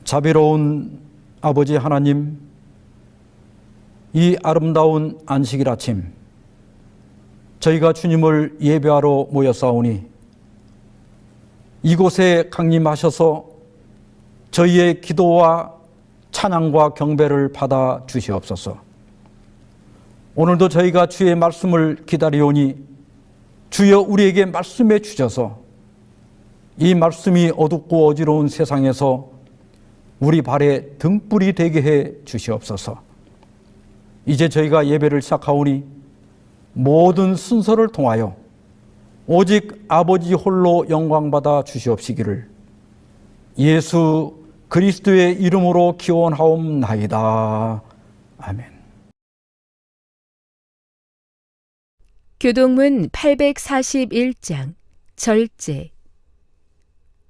자비로운 아버지 하나님, 이 아름다운 안식일 아침 저희가 주님을 예배하러 모였사오니 이곳에 강림하셔서 저희의 기도와 찬양과 경배를 받아 주시옵소서. 오늘도 저희가 주의 말씀을 기다리오니 주여 우리에게 말씀해 주셔서 이 말씀이 어둡고 어지러운 세상에서 우리 발에 등불이 되게 해 주시옵소서. 이제 저희가 예배를 시작하오니 모든 순서를 통하여 오직 아버지 홀로 영광받아 주시옵시기를 예수 그리스도의 이름으로 기원하옵나이다. 아멘. 교동문 841장 절제.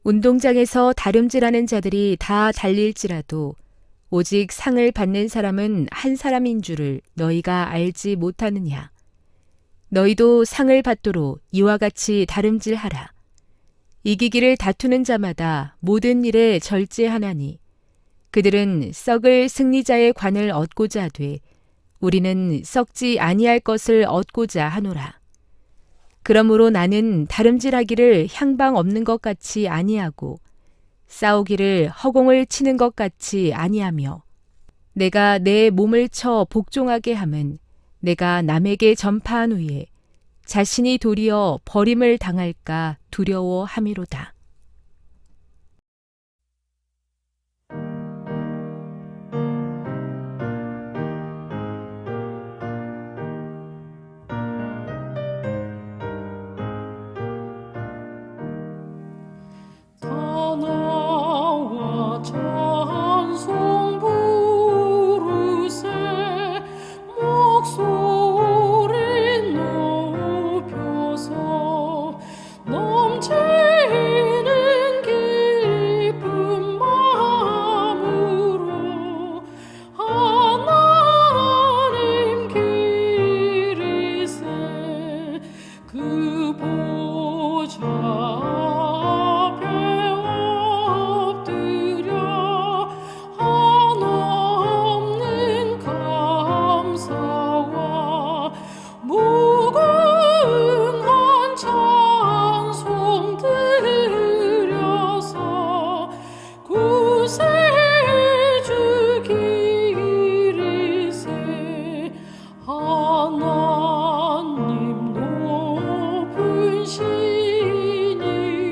운동장에서 다름질하는 자들이 다 달릴지라도 오직 상을 받는 사람은 한 사람인 줄을 너희가 알지 못하느냐. 너희도 상을 받도록 이와 같이 다름질하라. 이기기를 다투는 자마다 모든 일에 절제하나니 그들은 썩을 승리자의 관을 얻고자 하되 우리는 썩지 아니할 것을 얻고자 하노라. 그러므로 나는 다름질하기를 향방 없는 것 같이 아니하고 싸우기를 허공을 치는 것 같이 아니하며 내가 내 몸을 쳐 복종하게 함은 내가 남에게 전파한 후에 자신이 도리어 버림을 당할까 두려워함이로다. 나와 찬송 부르세 목소리 높여서 넘치는 기쁜 마음으로 하나님 기리세 그 보좌 하나님 높은 신이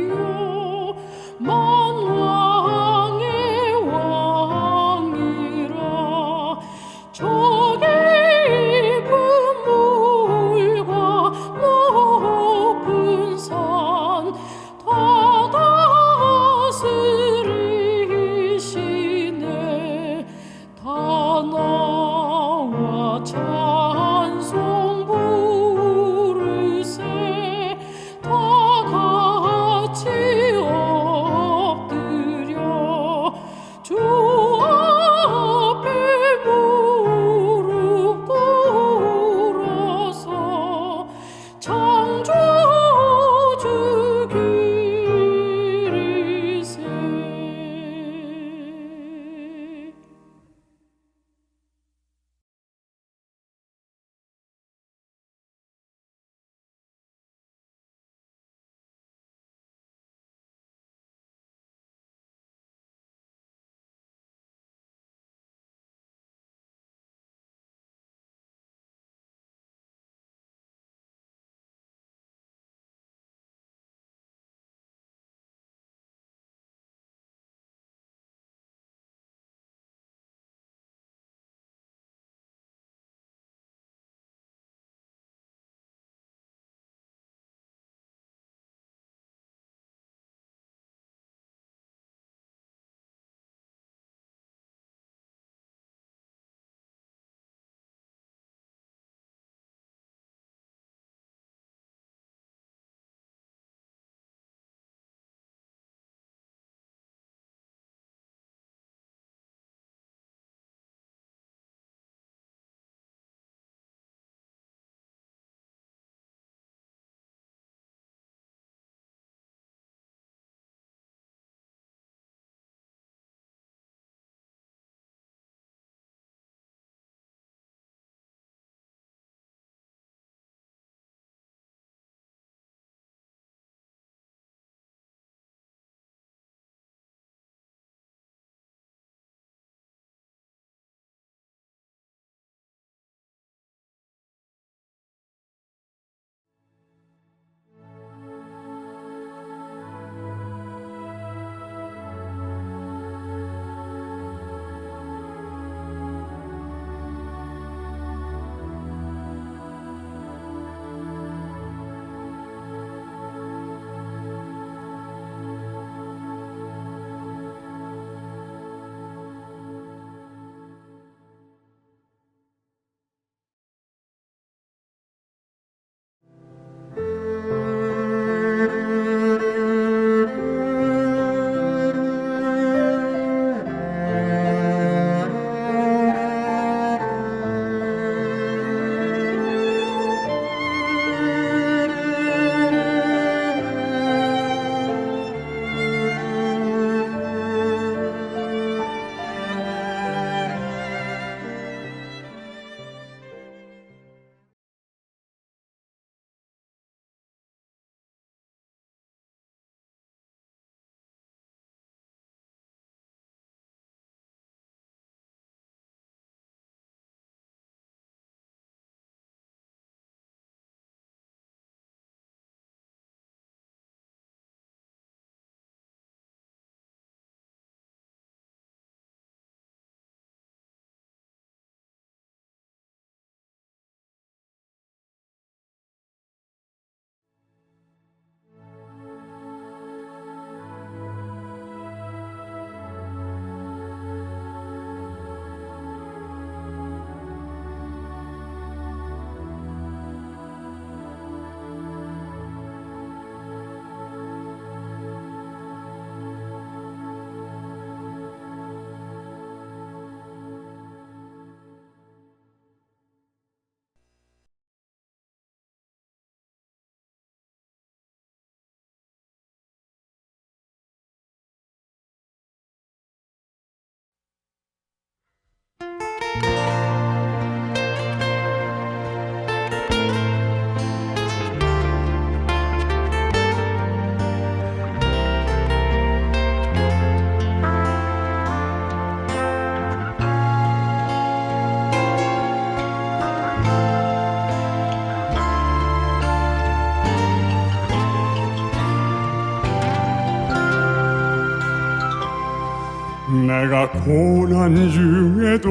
내가 고난 중에도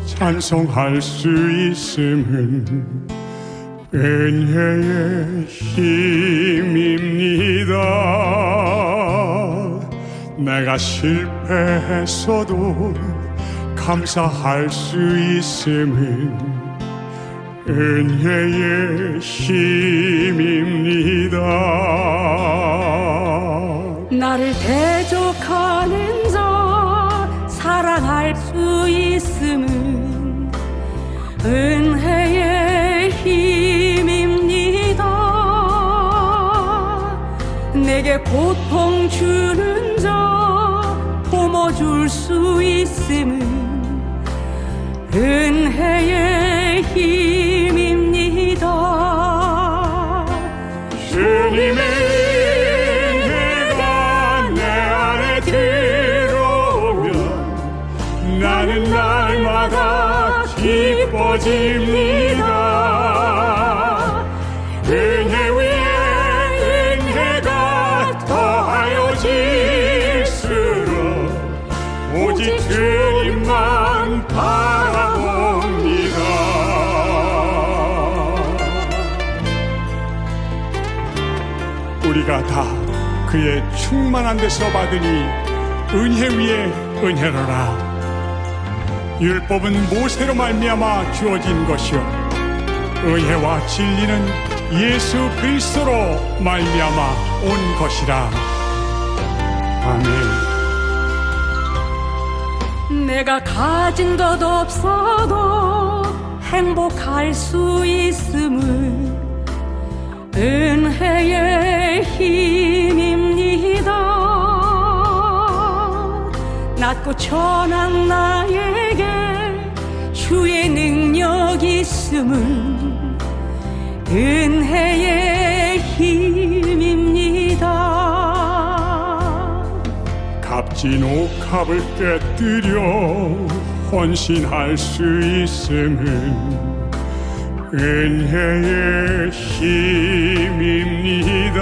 찬송할 수 있음은 은혜의 힘입니다. 내가 실패했어도 감사할 수 있음은 은혜의 힘입니다. 나를 대적하는 자 사랑할 수 있음은 은혜의 힘입니다. 내게 고통 주는 자 품어줄 수 있음은 은혜의 힘입니다. 주님의 은혜가 내 안에 들어오면 나는 날마다 기뻐집니다. 은혜 위에 은혜가 더하여 질수록 오직 주님만 바라봅니다. 우리가 다 그의 충만한 데서 받으니 은혜 위에 은혜로라. 율법은 모세로 말미암아 주어진 것이요 은혜와 진리는 예수 그리스도로 말미암아 온 것이라. 아멘. 내가 가진 것 없어도 행복할 수 있음은 은혜의 힘입니다. 낮고 천한 나에게 주의 능력 있음은 은혜의 힘입니다. 값진 옥합을 깨뜨려 헌신할 수 있음은 은혜의 힘입니다.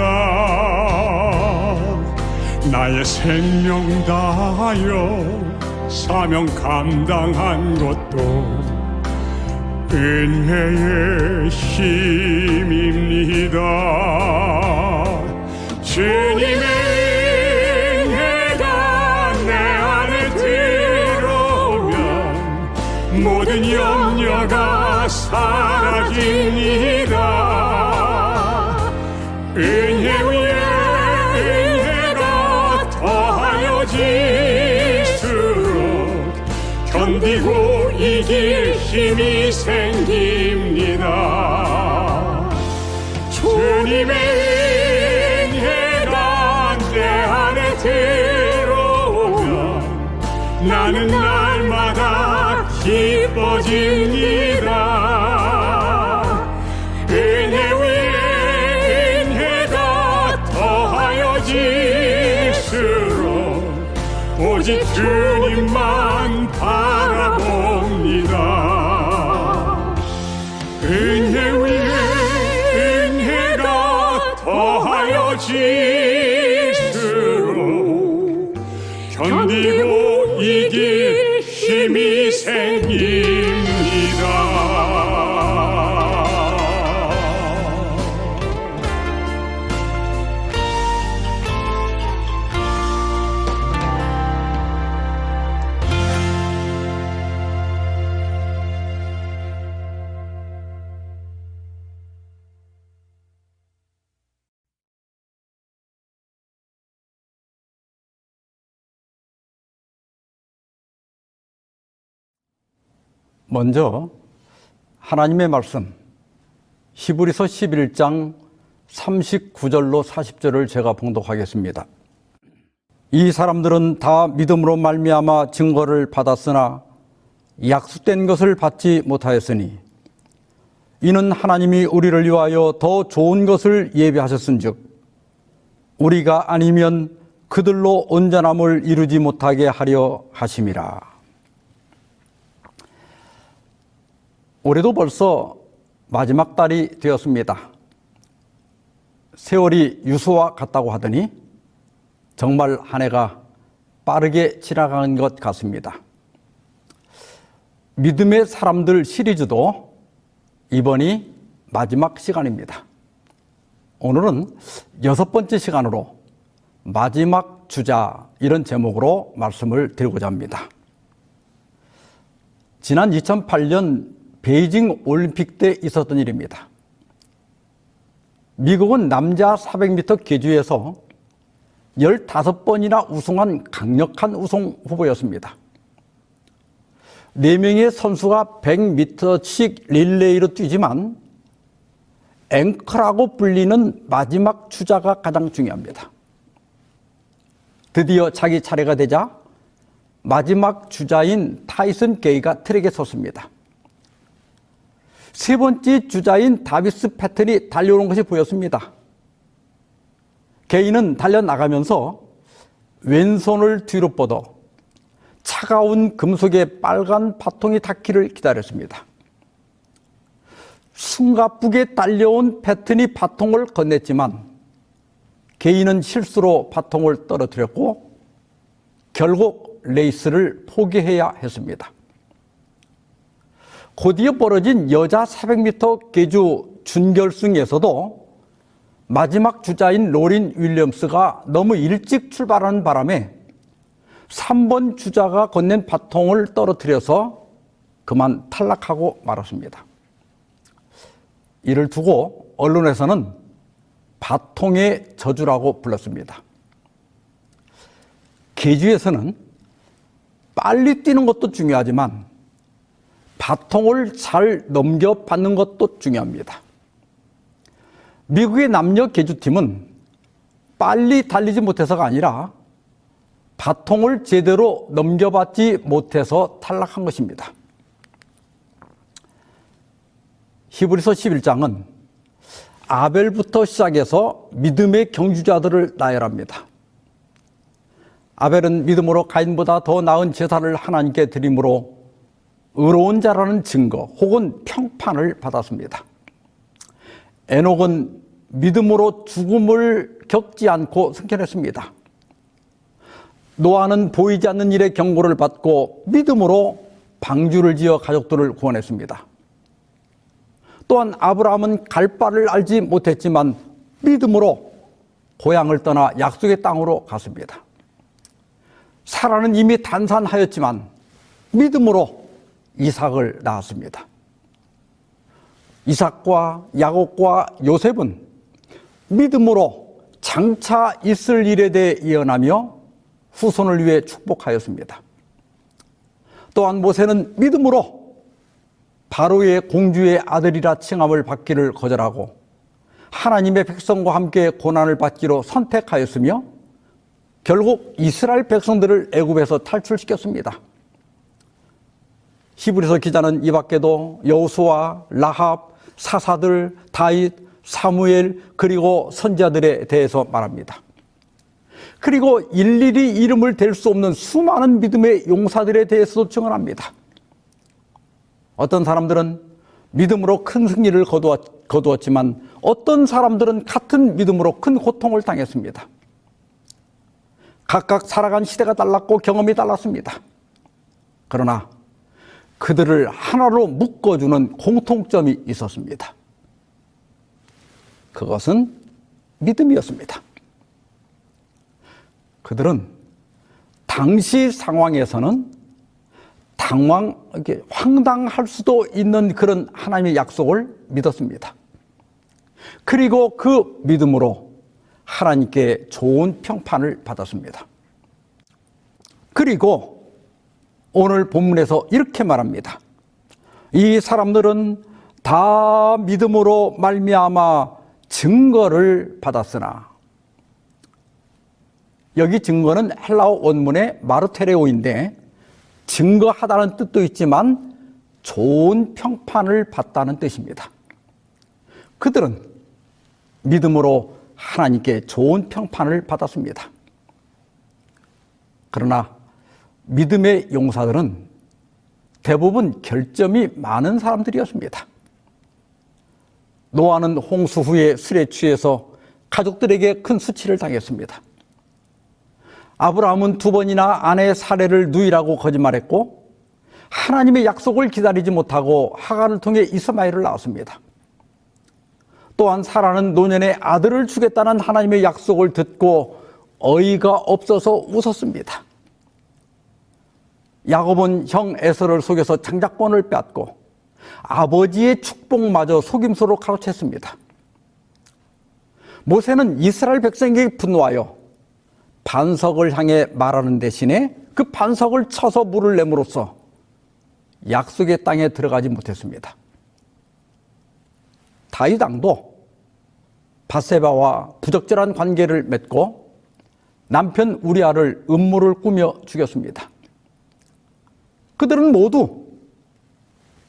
나의 생명 다하여 사명 감당한 것도 은혜의 힘입니다. 주님의 은혜가 내 안에 들어오면 모든 염려가 사라집니다. 은혜 위에 은혜가 더하여 질수록 견디고 이길 힘이 생깁니다. 주님의 은혜가 내 안에 들어오면 나는 날마다 기뻐집니다. 은혜 위에 은혜가 더하여 질수록 오직 주님만 바라봅니다. 은혜 위에 은혜가 더하여 질수록 견디고 이길 힘이 생깁니다. 먼저 하나님의 말씀 히브리서 11장 39절로 40절을 제가 봉독하겠습니다. 이 사람들은 다 믿음으로 말미암아 증거를 받았으나 약속된 것을 받지 못하였으니 이는 하나님이 우리를 위하여 더 좋은 것을 예비하셨은즉 우리가 아니면 그들로 온전함을 이루지 못하게 하려 하심이라. 올해도 벌써 마지막 달이 되었습니다. 세월이 유수와 같다고 하더니 정말 한 해가 빠르게 지나간 것 같습니다. 믿음의 사람들 시리즈도 이번이 마지막 시간입니다. 오늘은 6번째 시간으로 마지막 주자 이런 제목으로 말씀을 드리고자 합니다. 지난 2008년 베이징 올림픽 때 있었던 일입니다. 미국은 남자 400m 계주에서 15번이나 우승한 강력한 우승 후보였습니다. 4명의 선수가 100m씩 릴레이로 뛰지만 앵커라고 불리는 마지막 주자가 가장 중요합니다. 드디어 자기 차례가 되자 마지막 주자인 타이슨 게이가 트랙에 섰습니다. 세 번째 주자인 다비스 패튼이 달려오는 것이 보였습니다. 게이는 달려나가면서 왼손을 뒤로 뻗어 차가운 금속의 빨간 바통이 닿기를 기다렸습니다. 숨가쁘게 달려온 패튼이 바통을 건넸지만 게이는 실수로 바통을 떨어뜨렸고 결국 레이스를 포기해야 했습니다. 곧이어 벌어진 여자 400m 계주 준결승에서도 마지막 주자인 로린 윌리엄스가 너무 일찍 출발하는 바람에 3번 주자가 건넨 바통을 떨어뜨려서 그만 탈락하고 말았습니다. 이를 두고 언론에서는 바통의 저주라고 불렀습니다. 계주에서는 빨리 뛰는 것도 중요하지만 바통을 잘 넘겨받는 것도 중요합니다. 미국의 남녀 계주팀은 빨리 달리지 못해서가 아니라 바통을 제대로 넘겨받지 못해서 탈락한 것입니다. 히브리서 11장은 아벨부터 시작해서 믿음의 경주자들을 나열합니다. 아벨은 믿음으로 가인보다 더 나은 제사를 하나님께 드림으로 의로운 자라는 증거 혹은 평판을 받았습니다. 에녹은 믿음으로 죽음을 겪지 않고 승천했습니다. 노아는 보이지 않는 일의 경고를 받고 믿음으로 방주를 지어 가족들을 구원했습니다. 또한 아브라함은 갈 바를 알지 못했지만 믿음으로 고향을 떠나 약속의 땅으로 갔습니다. 사라는 이미 단산하였지만 믿음으로 이삭을 낳았습니다. 이삭과 야곱과 요셉은 믿음으로 장차 있을 일에 대해 예언하며 후손을 위해 축복하였습니다. 또한 모세는 믿음으로 바로의 공주의 아들이라 칭함을 받기를 거절하고 하나님의 백성과 함께 고난을 받기로 선택하였으며 결국 이스라엘 백성들을 애굽에서 탈출시켰습니다. 히브리서 기자는 이 밖에도 여호수아, 라합, 사사들, 다윗, 사무엘 그리고 선지자들에 대해서 말합니다. 그리고 일일이 이름을 댈 수 없는 수많은 믿음의 용사들에 대해서도 증언합니다. 어떤 사람들은 믿음으로 큰 승리를 거두었지만 어떤 사람들은 같은 믿음으로 큰 고통을 당했습니다. 각각 살아간 시대가 달랐고 경험이 달랐습니다. 그러나 그들을 하나로 묶어주는 공통점이 있었습니다. 그것은 믿음이었습니다. 그들은 당시 상황에서는 황당할 수도 있는 그런 하나님의 약속을 믿었습니다. 그리고 그 믿음으로 하나님께 좋은 평판을 받았습니다. 그리고 오늘 본문에서 이렇게 말합니다. 이 사람들은 다 믿음으로 말미암아 증거를 받았으나, 여기 증거는 헬라어 원문의 마르테레오인데 증거하다는 뜻도 있지만 좋은 평판을 받다는 뜻입니다. 그들은 믿음으로 하나님께 좋은 평판을 받았습니다. 그러나 믿음의 용사들은 대부분 결점이 많은 사람들이었습니다. 노아는 홍수 후에 술에 취해서 가족들에게 큰 수치를 당했습니다. 아브라함은 2번이나 아내의 사례를 누이라고 거짓말했고 하나님의 약속을 기다리지 못하고 하갈을 통해 이스마엘을 낳았습니다. 또한 사라는 노년에 아들을 주겠다는 하나님의 약속을 듣고 어이가 없어서 웃었습니다. 야곱은 형 에서를 속여서 장자권을 빼앗고 아버지의 축복마저 속임수로 가로챘습니다. 모세는 이스라엘 백성에게 분노하여 반석을 향해 말하는 대신에 그 반석을 쳐서 물을 내므로써 약속의 땅에 들어가지 못했습니다. 다윗 왕도 밧세바와 부적절한 관계를 맺고 남편 우리아를 음모를 꾸며 죽였습니다. 그들은 모두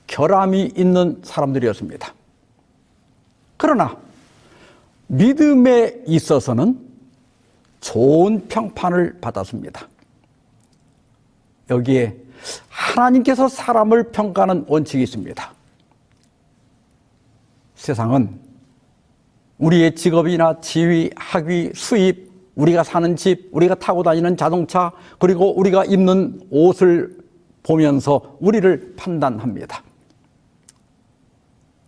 결함이 있는 사람들이었습니다. 그러나 믿음에 있어서는 좋은 평판을 받았습니다. 여기에 하나님께서 사람을 평가하는 원칙이 있습니다. 세상은 우리의 직업이나 지위, 학위, 수입, 우리가 사는 집, 우리가 타고 다니는 자동차, 그리고 우리가 입는 옷을 보면서 우리를 판단합니다.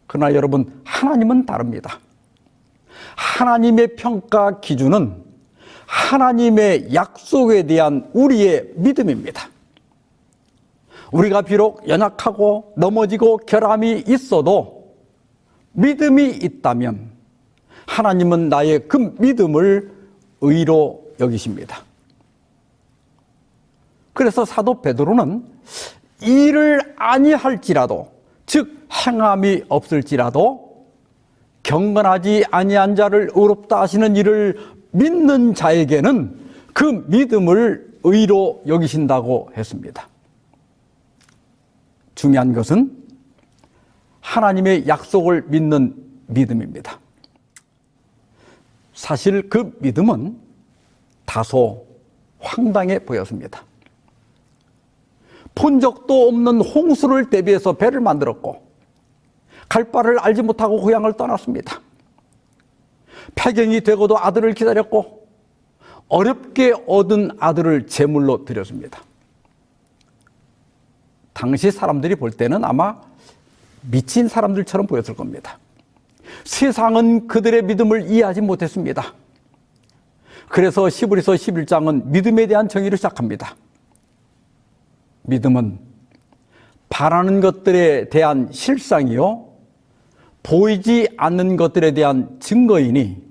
그러나 여러분, 하나님은 다릅니다. 하나님의 평가 기준은 하나님의 약속에 대한 우리의 믿음입니다. 우리가 비록 연약하고 넘어지고 결함이 있어도 믿음이 있다면 하나님은 나의 그 믿음을 의로 여기십니다. 그래서 사도 베드로는 일을 아니할지라도, 즉 행함이 없을지라도 경건하지 아니한 자를 의롭다 하시는 이를 믿는 자에게는 그 믿음을 의로 여기신다고 했습니다. 중요한 것은 하나님의 약속을 믿는 믿음입니다. 사실 그 믿음은 다소 황당해 보였습니다. 본 적도 없는 홍수를 대비해서 배를 만들었고 갈 바를 알지 못하고 고향을 떠났습니다. 폐경이 되고도 아들을 기다렸고 어렵게 얻은 아들을 제물로 드렸습니다. 당시 사람들이 볼 때는 아마 미친 사람들처럼 보였을 겁니다. 세상은 그들의 믿음을 이해하지 못했습니다. 그래서 히브리서 11장은 믿음에 대한 정의를 시작합니다. 믿음은 바라는 것들에 대한 실상이요 보이지 않는 것들에 대한 증거이니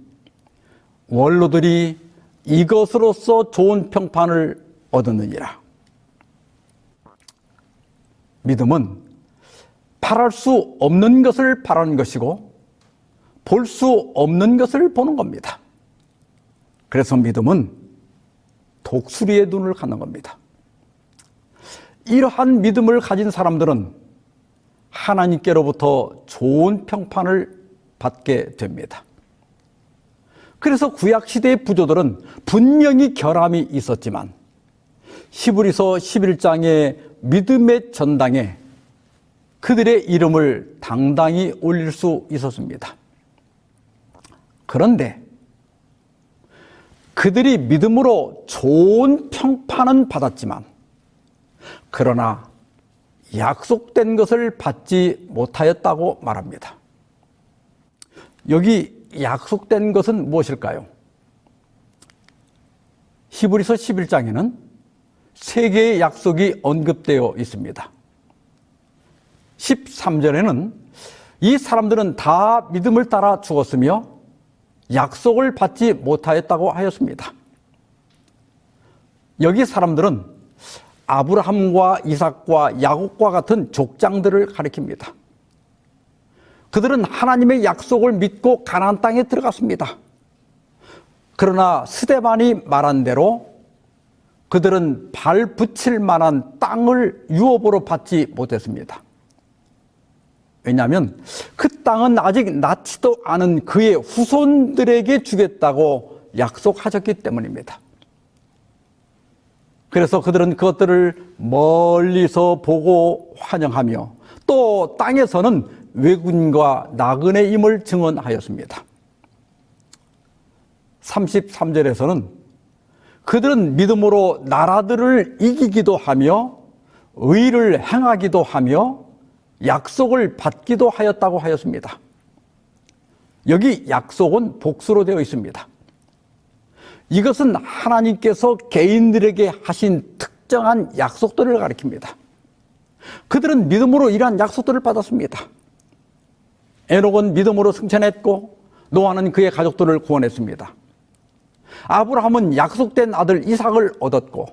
원로들이 이것으로서 좋은 평판을 얻었느니라. 믿음은 바랄 수 없는 것을 바라는 것이고 볼 수 없는 것을 보는 겁니다. 그래서 믿음은 독수리의 눈을 갖는 겁니다. 이러한 믿음을 가진 사람들은 하나님께로부터 좋은 평판을 받게 됩니다. 그래서 구약시대의 부조들은 분명히 결함이 있었지만 히브리서 11장의 믿음의 전당에 그들의 이름을 당당히 올릴 수 있었습니다. 그런데 그들이 믿음으로 좋은 평판은 받았지만 그러나 약속된 것을 받지 못하였다고 말합니다. 여기 약속된 것은 무엇일까요? 히브리서 11장에는 세 개의 약속이 언급되어 있습니다. 13절에는 이 사람들은 다 믿음을 따라 죽었으며 약속을 받지 못하였다고 하였습니다. 여기 사람들은 아브라함과 이삭과 야곱과 같은 족장들을 가리킵니다. 그들은 하나님의 약속을 믿고 가나안 땅에 들어갔습니다. 그러나 스데반이 말한 대로 그들은 발 붙일 만한 땅을 유업으로 받지 못했습니다. 왜냐하면 그 땅은 아직 낳지도 않은 그의 후손들에게 주겠다고 약속하셨기 때문입니다. 그래서 그들은 그것들을 멀리서 보고 환영하며 또 땅에서는 왜군과 나그네 임을 증언하였습니다. 33절에서는 그들은 믿음으로 나라들을 이기기도 하며 의를 행하기도 하며 약속을 받기도 하였다고 하였습니다. 여기 약속은 복수로 되어 있습니다. 이것은 하나님께서 개인들에게 하신 특정한 약속들을 가리킵니다. 그들은 믿음으로 이러한 약속들을 받았습니다. 에녹은 믿음으로 승천했고 노아는 그의 가족들을 구원했습니다. 아브라함은 약속된 아들 이삭을 얻었고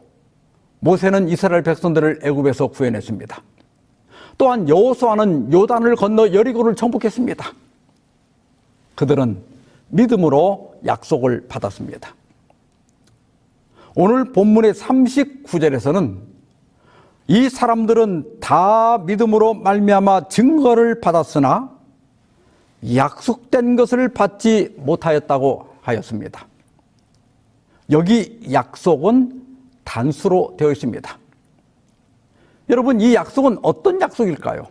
모세는 이스라엘 백성들을 애굽에서 구해냈습니다. 또한 여호수아는 요단을 건너 여리고를 정복했습니다. 그들은 믿음으로 약속을 받았습니다. 오늘 본문의 39절에서는 이 사람들은 다 믿음으로 말미암아 증거를 받았으나 약속된 것을 받지 못하였다고 하였습니다. 여기 약속은 단수로 되어 있습니다. 여러분, 이 약속은 어떤 약속일까요?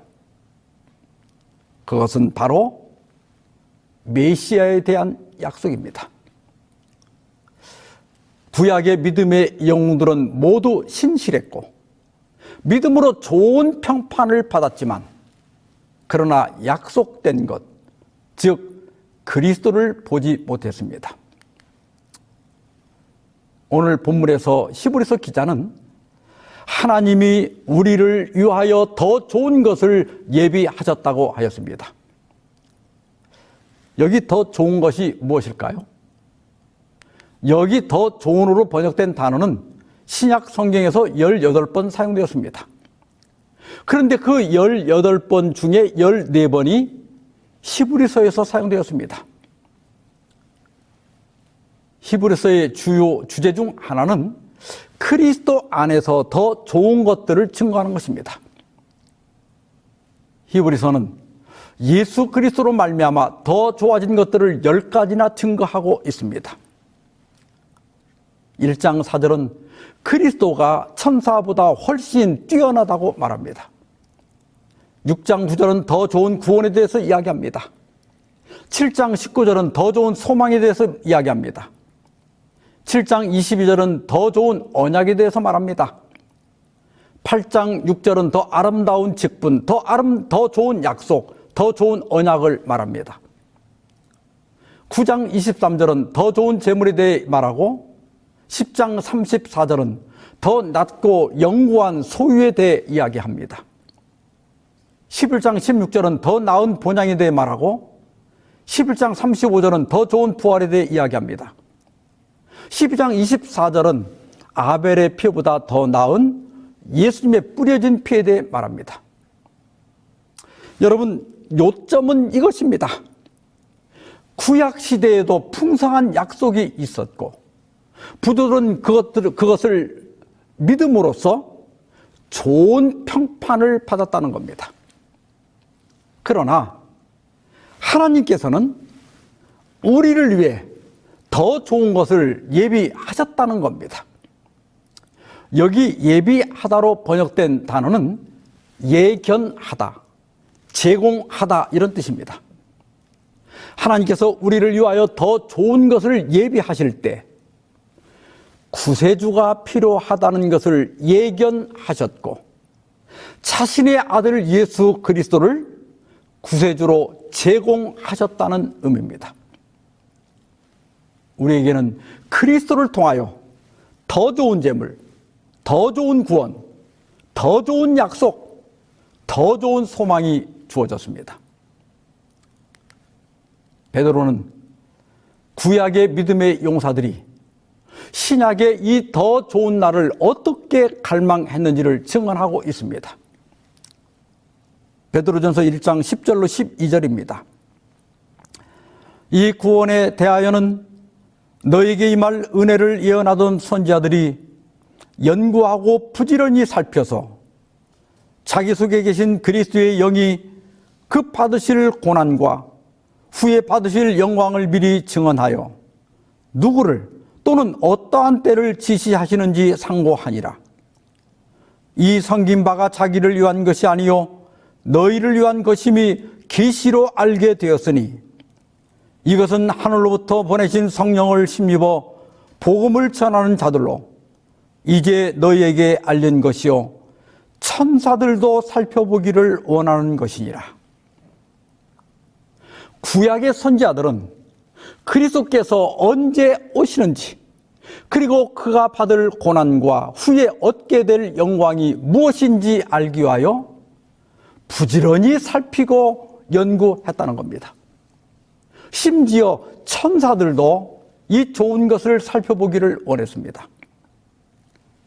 그것은 바로 메시아에 대한 약속입니다. 구약의 믿음의 영웅들은 모두 신실했고 믿음으로 좋은 평판을 받았지만 그러나 약속된 것, 즉 그리스도를 보지 못했습니다. 오늘 본문에서 히브리서 기자는 하나님이 우리를 위하여 더 좋은 것을 예비하셨다고 하였습니다. 여기 더 좋은 것이 무엇일까요? 여기 더 좋은으로 번역된 단어는 신약 성경에서 18번 사용되었습니다. 그런데 그 18번 중에 14번이 히브리서에서 사용되었습니다. 히브리서의 주요 주제 중 하나는 그리스도 안에서 더 좋은 것들을 증거하는 것입니다. 히브리서는 예수 그리스도로 말미암아 더 좋아진 것들을 10가지나 증거하고 있습니다. 1장 4절은 그리스도가 천사보다 훨씬 뛰어나다고 말합니다. 6장 9절은 더 좋은 구원에 대해서 이야기합니다. 7장 19절은 더 좋은 소망에 대해서 이야기합니다. 7장 22절은 더 좋은 언약에 대해서 말합니다. 8장 6절은 더 아름다운 직분, 더 좋은 약속, 더 좋은 언약을 말합니다. 9장 23절은 더 좋은 재물에 대해 말하고 10장 34절은 더 낮고 영구한 소유에 대해 이야기합니다. 11장 16절은 더 나은 본향에 대해 말하고 11장 35절은 더 좋은 부활에 대해 이야기합니다. 12장 24절은 아벨의 피보다 더 나은 예수님의 뿌려진 피에 대해 말합니다. 여러분, 요점은 이것입니다. 구약 시대에도 풍성한 약속이 있었고 부들은 그것을 믿음으로써 좋은 평판을 받았다는 겁니다. 그러나 하나님께서는 우리를 위해 더 좋은 것을 예비하셨다는 겁니다. 여기 예비하다로 번역된 단어는 예견하다, 제공하다 이런 뜻입니다. 하나님께서 우리를 위하여 더 좋은 것을 예비하실 때 구세주가 필요하다는 것을 예견하셨고 자신의 아들 예수 그리스도를 구세주로 제공하셨다는 의미입니다. 우리에게는 그리스도를 통하여 더 좋은 재물, 더 좋은 구원, 더 좋은 약속, 더 좋은 소망이 주어졌습니다. 베드로는 구약의 믿음의 용사들이 신약의 이 더 좋은 날을 어떻게 갈망했는지를 증언하고 있습니다. 베드로전서 1장 10절로 12절입니다. 이 구원에 대하여는 너에게 임할 은혜를 예언하던 선지자들이 연구하고 부지런히 살펴서 자기 속에 계신 그리스도의 영이 그 받으실 고난과 후에 받으실 영광을 미리 증언하여 누구를 또는 어떠한 때를 지시하시는지 상고하니라. 이 섬긴 바가 자기를 위한 것이 아니요 너희를 위한 것임이 계시로 알게 되었으니 이것은 하늘로부터 보내신 성령을 힘입어 복음을 전하는 자들로 이제 너희에게 알린 것이요 천사들도 살펴보기를 원하는 것이니라. 구약의 선지자들은 그리스도께서 언제 오시는지, 그리고 그가 받을 고난과 후에 얻게 될 영광이 무엇인지 알기 위하여 부지런히 살피고 연구했다는 겁니다. 심지어 천사들도 이 좋은 것을 살펴보기를 원했습니다.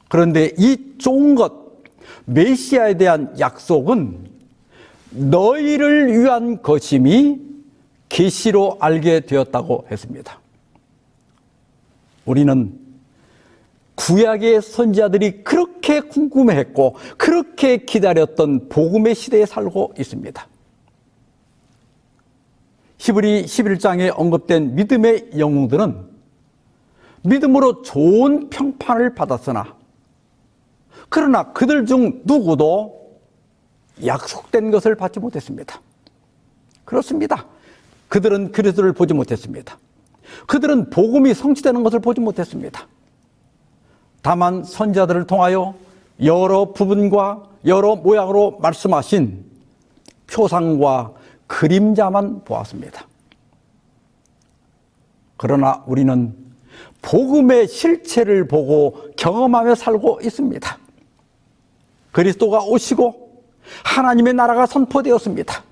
그런데 이 좋은 것, 메시아에 대한 약속은 너희를 위한 것임이 계시로 알게 되었다고 했습니다. 우리는 구약의 선지자들이 그렇게 궁금해했고 그렇게 기다렸던 복음의 시대에 살고 있습니다. 히브리 11장에 언급된 믿음의 영웅들은 믿음으로 좋은 평판을 받았으나 그러나 그들 중 누구도 약속된 것을 받지 못했습니다. 그렇습니다. 그들은 그리스도를 보지 못했습니다. 그들은 복음이 성취되는 것을 보지 못했습니다. 다만 선지자들을 통하여 여러 부분과 여러 모양으로 말씀하신 표상과 그림자만 보았습니다. 그러나 우리는 복음의 실체를 보고 경험하며 살고 있습니다. 그리스도가 오시고 하나님의 나라가 선포되었습니다.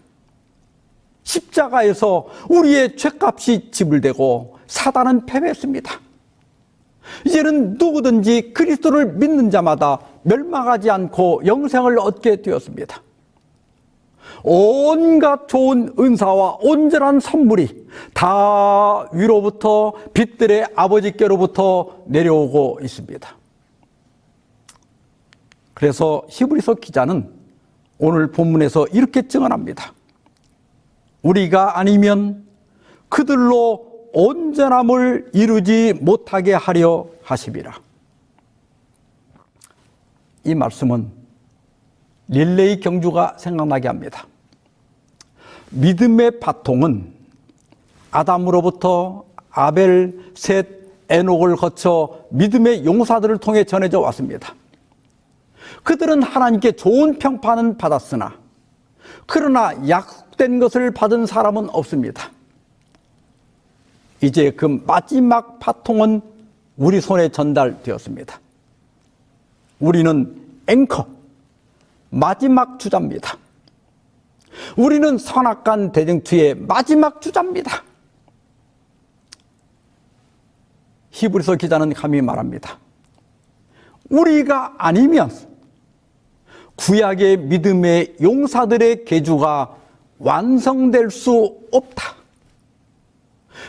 십자가에서 우리의 죄값이 지불되고 사단은 패배했습니다. 이제는 누구든지 그리스도를 믿는 자마다 멸망하지 않고 영생을 얻게 되었습니다. 온갖 좋은 은사와 온전한 선물이 다 위로부터 빛들의 아버지께로부터 내려오고 있습니다. 그래서 히브리서 기자는 오늘 본문에서 이렇게 증언합니다. 우리가 아니면 그들로 온전함을 이루지 못하게 하려 하심이라. 이 말씀은 릴레이 경주가 생각나게 합니다. 믿음의 바통은 아담으로부터 아벨, 셋, 에녹을 거쳐 믿음의 용사들을 통해 전해져 왔습니다. 그들은 하나님께 좋은 평판은 받았으나 그러나 약속된 것을 받은 사람은 없습니다. 이제 그 마지막 바통은 우리 손에 전달되었습니다. 우리는 앵커, 마지막 주자입니다. 우리는 선악간 대쟁투의 마지막 주자입니다. 히브리서 기자는 감히 말합니다. 우리가 아니면 구약의 믿음의 용사들의 계주가 완성될 수 없다.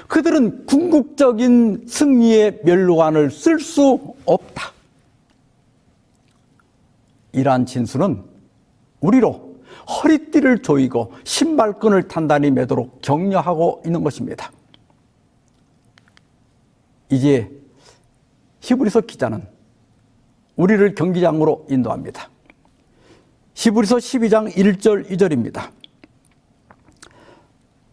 그들은 궁극적인 승리의 멸류관을 쓸 수 없다. 이러한 진술은 우리로 허리띠를 조이고 신발끈을 단단히 매도록 격려하고 있는 것입니다. 이제 히브리서 기자는 우리를 경기장으로 인도합니다. 히브리서 12장 1절 2절입니다.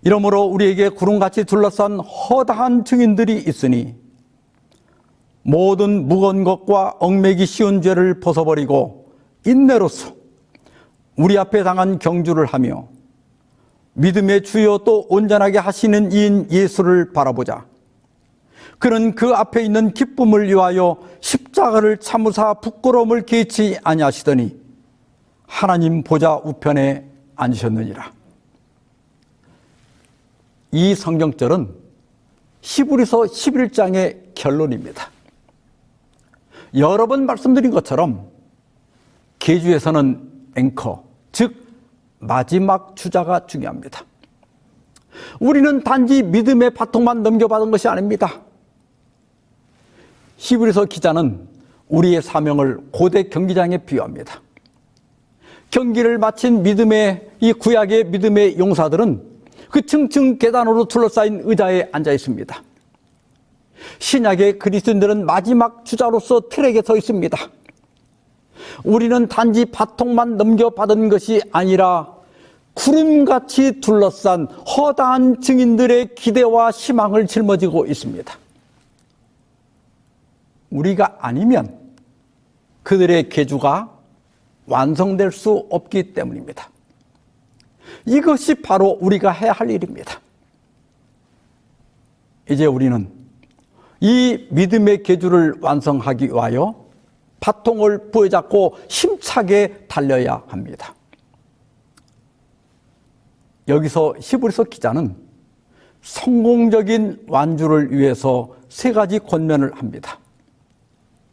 이러므로 우리에게 구름같이 둘러싼 허다한 증인들이 있으니 모든 무거운 것과 얽매기 쉬운 죄를 벗어버리고 인내로서 우리 앞에 당한 경주를 하며 믿음의 주요 또 온전하게 하시는 이인 예수를 바라보자. 그는 그 앞에 있는 기쁨을 위하여 십자가를 참으사 부끄러움을 개치 아니하시더니 하나님 보좌 우편에 앉으셨느니라. 이 성경절은 히브리서 11장의 결론입니다. 여러 번 말씀드린 것처럼 계주에서는 앵커, 즉 마지막 주자가 중요합니다. 우리는 단지 믿음의 바통만 넘겨받은 것이 아닙니다. 히브리서 기자는 우리의 사명을 고대 경기장에 비유합니다. 경기를 마친 믿음의 이 구약의 믿음의 용사들은 그 층층 계단으로 둘러싸인 의자에 앉아 있습니다. 신약의 그리스도인들은 마지막 주자로서 트랙에 서 있습니다. 우리는 단지 바통만 넘겨받은 것이 아니라 구름같이 둘러싼 허다한 증인들의 기대와 희망을 짊어지고 있습니다. 우리가 아니면 그들의 계주가 완성될 수 없기 때문입니다. 이것이 바로 우리가 해야 할 일입니다. 이제 우리는 이 믿음의 계주를 완성하기 위하여 바통을 부여잡고 힘차게 달려야 합니다. 여기서 히브리서 기자는 성공적인 완주를 위해서 세 가지 권면을 합니다.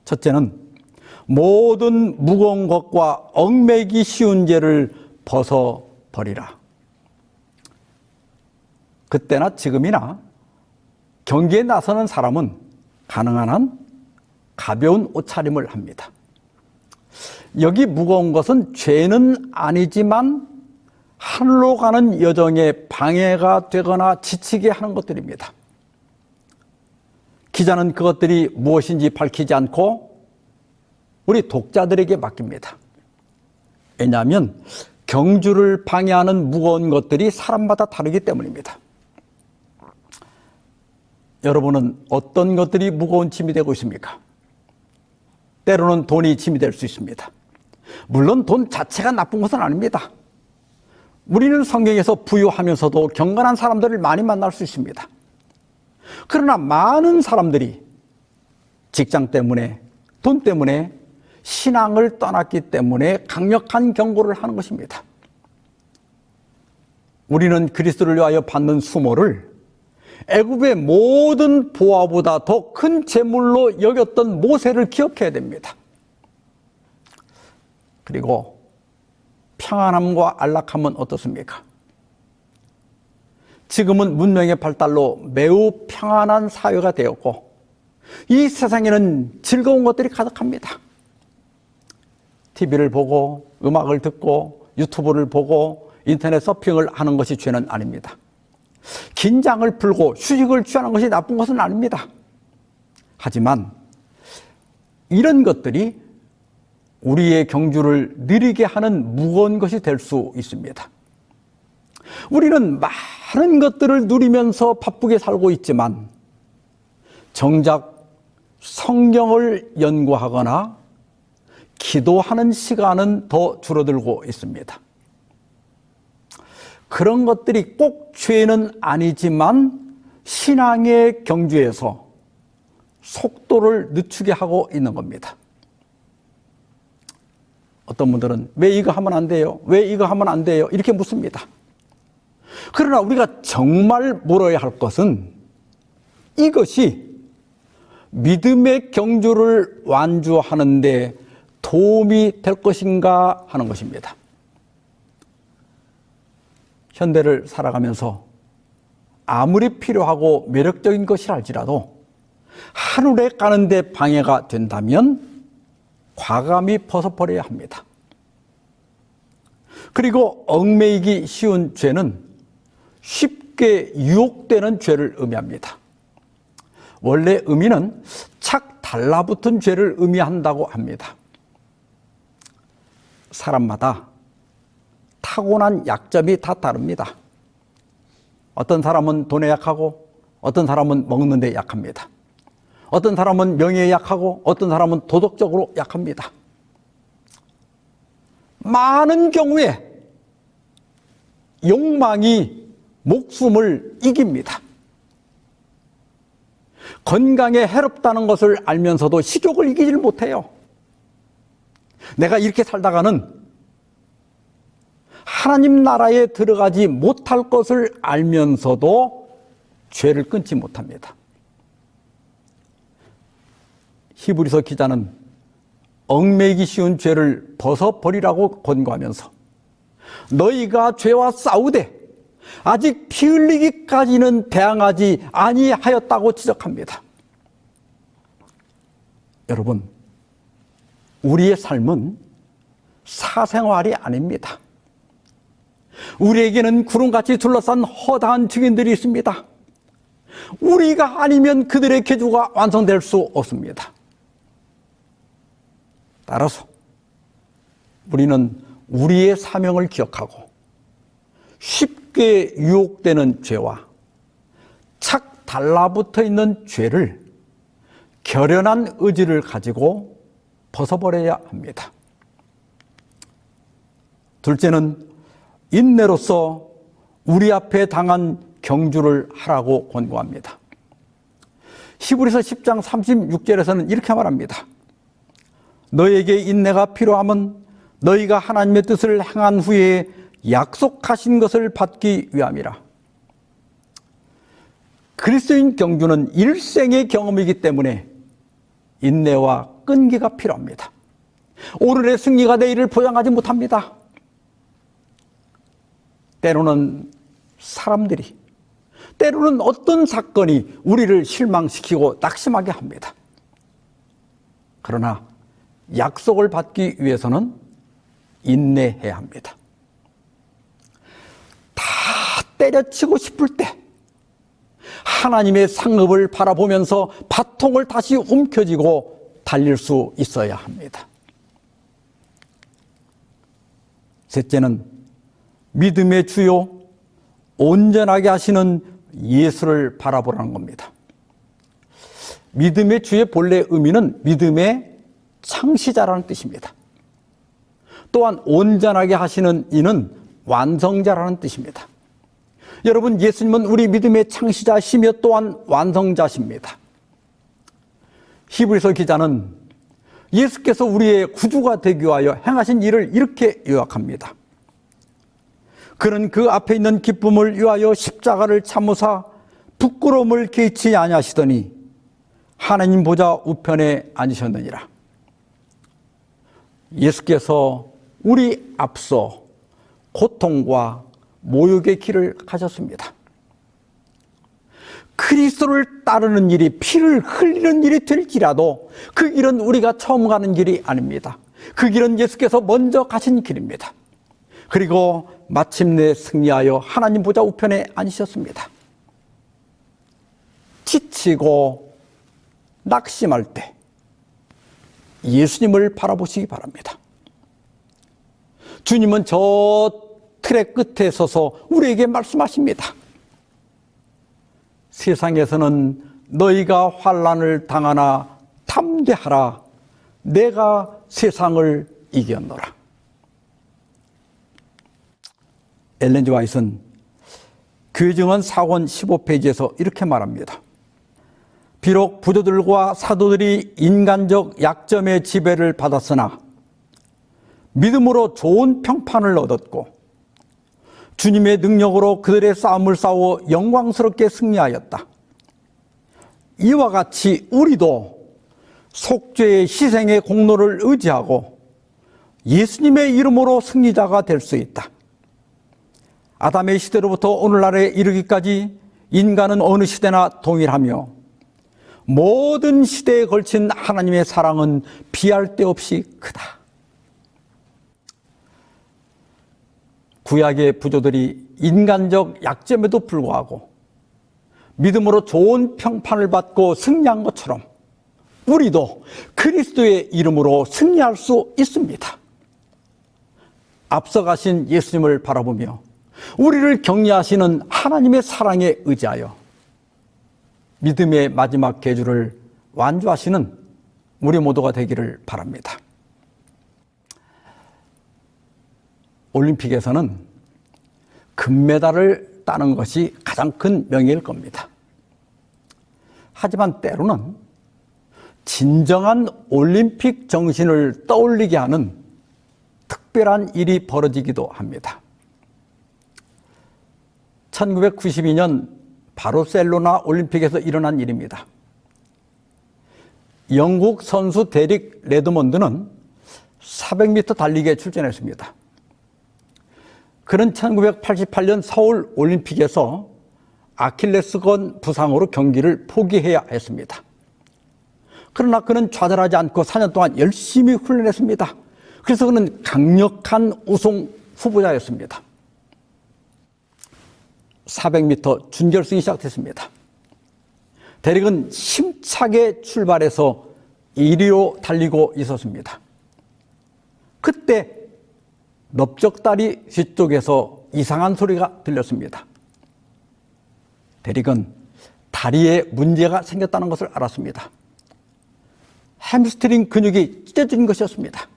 첫째는 모든 무거운 것과 얽매기 쉬운 죄를 벗어버리라. 그때나 지금이나 경기에 나서는 사람은 가능한 한 가벼운 옷차림을 합니다. 여기 무거운 것은 죄는 아니지만 하늘로 가는 여정에 방해가 되거나 지치게 하는 것들입니다. 기자는 그것들이 무엇인지 밝히지 않고 우리 독자들에게 맡깁니다. 왜냐하면 경주를 방해하는 무거운 것들이 사람마다 다르기 때문입니다. 여러분은 어떤 것들이 무거운 짐이 되고 있습니까? 때로는 돈이 짐이 될 수 있습니다. 물론 돈 자체가 나쁜 것은 아닙니다. 우리는 성경에서 부유하면서도 경건한 사람들을 많이 만날 수 있습니다. 그러나 많은 사람들이 직장 때문에, 돈 때문에 신앙을 떠났기 때문에 강력한 경고를 하는 것입니다. 우리는 그리스도를 위하여 받는 수모를 애굽의 모든 보화보다 더 큰 재물로 여겼던 모세를 기억해야 됩니다. 그리고 평안함과 안락함은 어떻습니까? 지금은 문명의 발달로 매우 평안한 사회가 되었고 이 세상에는 즐거운 것들이 가득합니다. TV를 보고 음악을 듣고 유튜브를 보고 인터넷 서핑을 하는 것이 죄는 아닙니다. 긴장을 풀고 휴식을 취하는 것이 나쁜 것은 아닙니다. 하지만 이런 것들이 우리의 경주를 느리게 하는 무거운 것이 될 수 있습니다. 우리는 많은 것들을 누리면서 바쁘게 살고 있지만 정작 성경을 연구하거나 기도하는 시간은 더 줄어들고 있습니다. 그런 것들이 꼭 죄는 아니지만 신앙의 경주에서 속도를 늦추게 하고 있는 겁니다. 어떤 분들은 왜 이거 하면 안 돼요? 왜 이거 하면 안 돼요? 이렇게 묻습니다. 그러나 우리가 정말 물어야 할 것은 이것이 믿음의 경주를 완주하는 데 도움이 될 것인가 하는 것입니다. 현대를 살아가면서 아무리 필요하고 매력적인 것이라 할지라도 하늘에 가는 데 방해가 된다면 과감히 벗어버려야 합니다. 그리고 얽매이기 쉬운 죄는 쉽게 유혹되는 죄를 의미합니다. 원래 의미는 착 달라붙은 죄를 의미한다고 합니다. 사람마다 타고난 약점이 다 다릅니다. 어떤 사람은 돈에 약하고 어떤 사람은 먹는 데 약합니다. 어떤 사람은 명예에 약하고 어떤 사람은 도덕적으로 약합니다. 많은 경우에 욕망이 목숨을 이깁니다. 건강에 해롭다는 것을 알면서도 식욕을 이기질 못해요. 내가 이렇게 살다가는 하나님 나라에 들어가지 못할 것을 알면서도 죄를 끊지 못합니다. 히브리서 기자는 얽매이기 쉬운 죄를 벗어버리라고 권고하면서 너희가 죄와 싸우되 아직 피 흘리기까지는 대항하지 아니하였다고 지적합니다. 여러분, 우리의 삶은 사생활이 아닙니다. 우리에게는 구름같이 둘러싼 허다한 증인들이 있습니다. 우리가 아니면 그들의 계주가 완성될 수 없습니다. 따라서 우리는 우리의 사명을 기억하고 쉽게 유혹되는 죄와 착 달라붙어 있는 죄를 결연한 의지를 가지고 벗어버려야 합니다. 둘째는 인내로서 우리 앞에 당한 경주를 하라고 권고합니다. 히브리서 10장 36절에서는 이렇게 말합니다. 너에게 인내가 필요함은 너희가 하나님의 뜻을 행한 후에 약속하신 것을 받기 위함이라. 그리스도인 경주는 일생의 경험이기 때문에 인내와 끈기가 필요합니다. 오늘의 승리가 내일을 보장하지 못합니다. 때로는 사람들이, 때로는 어떤 사건이 우리를 실망시키고 낙심하게 합니다. 그러나 약속을 받기 위해서는 인내해야 합니다. 다 때려치고 싶을 때 하나님의 상급을 바라보면서 바통을 다시 움켜쥐고 달릴 수 있어야 합니다. 셋째는 믿음의 주요 온전하게 하시는 예수를 바라보라는 겁니다. 믿음의 주의 본래 의미는 믿음의 창시자라는 뜻입니다. 또한 온전하게 하시는 이는 완성자라는 뜻입니다. 여러분, 예수님은 우리 믿음의 창시자시며 또한 완성자십니다. 히브리서 기자는 예수께서 우리의 구주가 되기 위하여 행하신 일을 이렇게 요약합니다. 그는 그 앞에 있는 기쁨을 위하여 십자가를 참으사 부끄러움을 개의치 아니하시더니 하나님 보좌 우편에 앉으셨느니라. 예수께서 우리 앞서 고통과 모욕의 길을 가셨습니다. 그리스도를 따르는 일이 피를 흘리는 일이 될지라도 그 길은 우리가 처음 가는 길이 아닙니다. 그 길은 예수께서 먼저 가신 길입니다. 그리고 마침내 승리하여 하나님 보좌 우편에 앉으셨습니다. 지치고 낙심할 때 예수님을 바라보시기 바랍니다. 주님은 저 틀의 끝에 서서 우리에게 말씀하십니다. 세상에서는 너희가 환난을 당하나 담대하라. 내가 세상을 이겼노라. 엘렌 G. 화이트는 교회 증언 4권 15페이지에서 이렇게 말합니다. 비록 부조들과 사도들이 인간적 약점의 지배를 받았으나 믿음으로 좋은 평판을 얻었고 주님의 능력으로 그들의 싸움을 싸워 영광스럽게 승리하였다. 이와 같이 우리도 속죄의 희생의 공로를 의지하고 예수님의 이름으로 승리자가 될 수 있다. 아담의 시대로부터 오늘날에 이르기까지 인간은 어느 시대나 동일하며 모든 시대에 걸친 하나님의 사랑은 비할 데 없이 크다. 구약의 부조들이 인간적 약점에도 불구하고 믿음으로 좋은 평판을 받고 승리한 것처럼 우리도 그리스도의 이름으로 승리할 수 있습니다. 앞서가신 예수님을 바라보며 우리를 격려하시는 하나님의 사랑에 의지하여 믿음의 마지막 계주를 완주하시는 우리 모두가 되기를 바랍니다. 올림픽에서는 금메달을 따는 것이 가장 큰 명예일 겁니다. 하지만 때로는 진정한 올림픽 정신을 떠올리게 하는 특별한 일이 벌어지기도 합니다. 1992년 바르셀로나 올림픽에서 일어난 일입니다. 영국 선수 데릭 레드먼드는 400m 달리기에 출전했습니다. 그는 1988년 서울 올림픽에서 아킬레스건 부상으로 경기를 포기해야 했습니다. 그러나 그는 좌절하지 않고 4년 동안 열심히 훈련했습니다. 그래서 그는 강력한 우승 후보자였습니다. 400m 준결승이 시작됐습니다. 데릭은 힘차게 출발해서 1위로 달리고 있었습니다. 그때 넓적다리 뒤쪽에서 이상한 소리가 들렸습니다. 데릭은 다리에 문제가 생겼다는 것을 알았습니다. 햄스트링 근육이 찢어진 것이었습니다.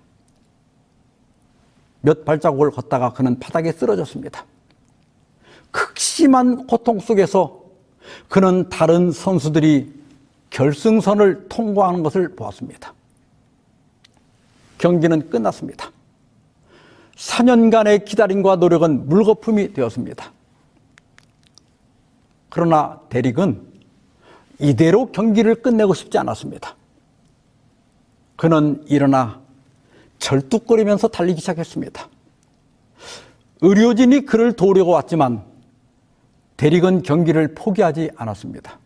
몇 발자국을 걷다가 그는 바닥에 쓰러졌습니다. 극심한 고통 속에서 그는 다른 선수들이 결승선을 통과하는 것을 보았습니다. 경기는 끝났습니다. 4년간의 기다림과 노력은 물거품이 되었습니다. 그러나 데릭은 이대로 경기를 끝내고 싶지 않았습니다. 그는 일어나 절뚝거리면서 달리기 시작했습니다. 의료진이 그를 도우려고 왔지만 데릭은 경기를 포기하지 않았습니다.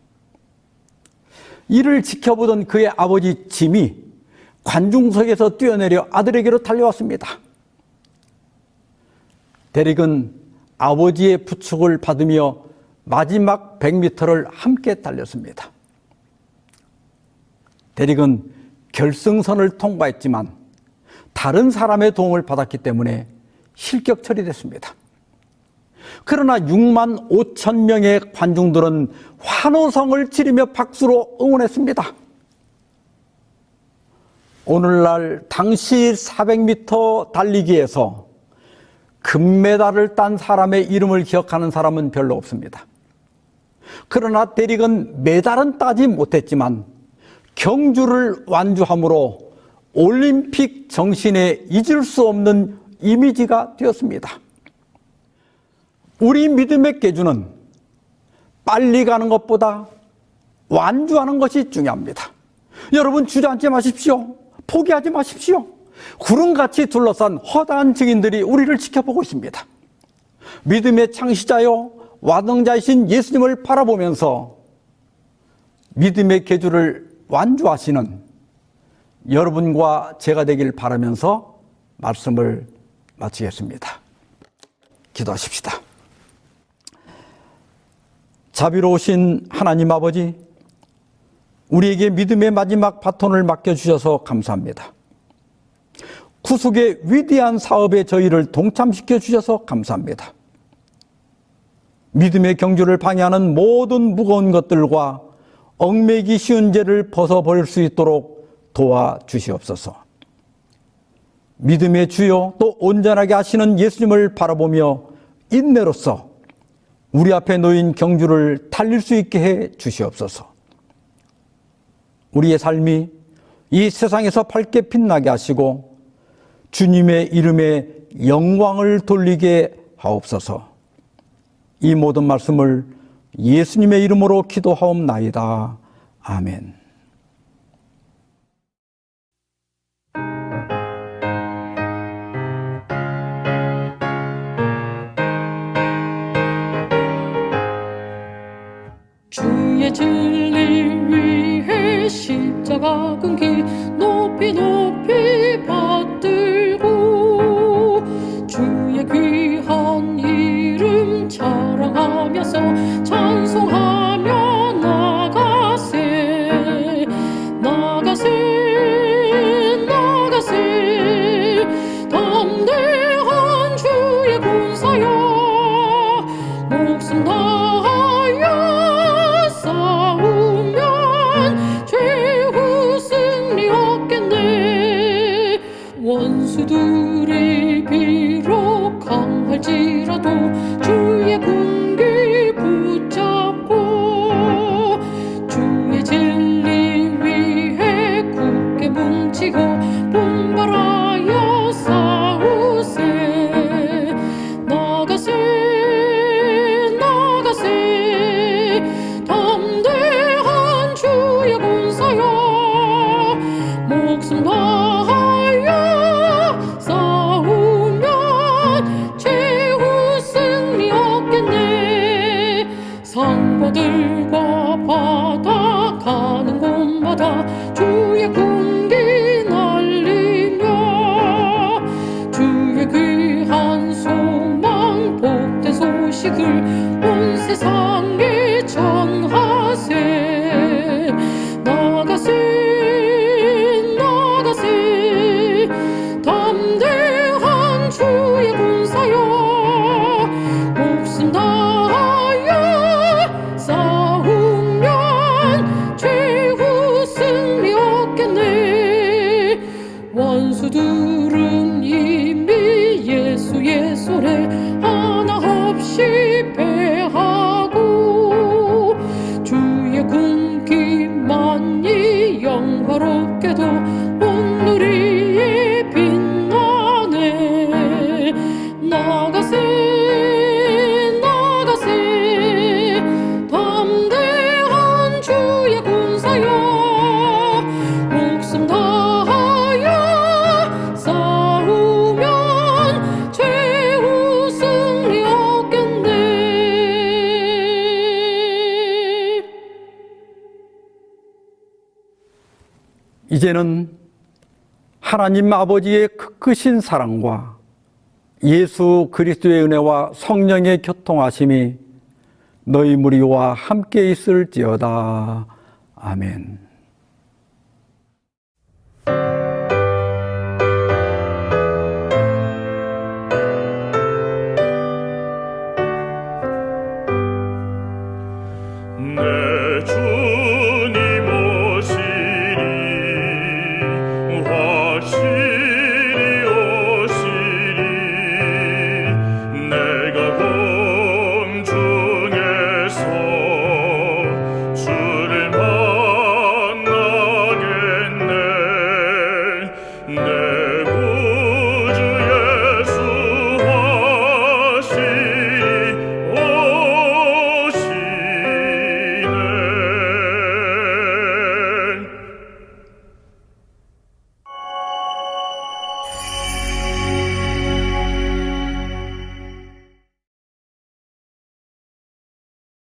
이를 지켜보던 그의 아버지 짐이 관중석에서 뛰어내려 아들에게로 달려왔습니다. 데릭은 아버지의 부축을 받으며 마지막 100m를 함께 달렸습니다. 데릭은 결승선을 통과했지만 다른 사람의 도움을 받았기 때문에 실격 처리됐습니다. 그러나 6만 5천 명의 관중들은 환호성을 지르며 박수로 응원했습니다. 오늘날 당시 400m 달리기에서 금메달을 딴 사람의 이름을 기억하는 사람은 별로 없습니다. 그러나 데릭은 메달은 따지 못했지만 경주를 완주함으로 올림픽 정신에 잊을 수 없는 이미지가 되었습니다. 우리 믿음의 계주는 빨리 가는 것보다 완주하는 것이 중요합니다. 여러분 주저앉지 마십시오. 포기하지 마십시오. 구름같이 둘러싼 허다한 증인들이 우리를 지켜보고 있습니다. 믿음의 창시자요 완성자이신 예수님을 바라보면서 믿음의 계주를 완주하시는 여러분과 제가 되길 바라면서 말씀을 마치겠습니다. 기도하십시다. 자비로우신 하나님 아버지, 우리에게 믿음의 마지막 바톤을 맡겨주셔서 감사합니다. 구속의 위대한 사업에 저희를 동참시켜 주셔서 감사합니다. 믿음의 경주를 방해하는 모든 무거운 것들과 얽매이기 쉬운 죄를 벗어버릴 수 있도록 도와주시옵소서. 믿음의 주요 또 온전하게 하시는 예수님을 바라보며 인내로써 우리 앞에 놓인 경주를 달릴 수 있게 해 주시옵소서. 우리의 삶이 이 세상에서 밝게 빛나게 하시고 주님의 이름에 영광을 돌리게 하옵소서. 이 모든 말씀을 예수님의 이름으로 기도하옵나이다. 아멘. 주의 진리 위해 십자가 끊기 높이 높이 받들고 주의 귀한 이름 자랑하면서 찬송하며 나가세 나가세 나가세 담대한 주의 군사여 목숨 다하여 싸우면 최후 승리 얻겠네. 원수들이 비록 강할지라도 주의 군기 붙잡고 주의 진리 위해 굳게 뭉치고 분발하여 싸우세 나가세 나가세 담대한 주의 군사여 목숨 다하여 싸우면 최후 승리 얻겠네. 상고들과 바다 가는 곳마다 주의 군기 날리며 주의 귀한 소망 복된 소식을 온 세상에 전하세 나가세 나가세 담대한 주의 군사여 목숨 다하여 싸우면 최후 승리 얻겠네. 이제는 하나님 아버지의 크신 사랑과 예수 그리스도의 은혜와 성령의 교통하심이 너희 무리와 함께 있을지어다. 아멘.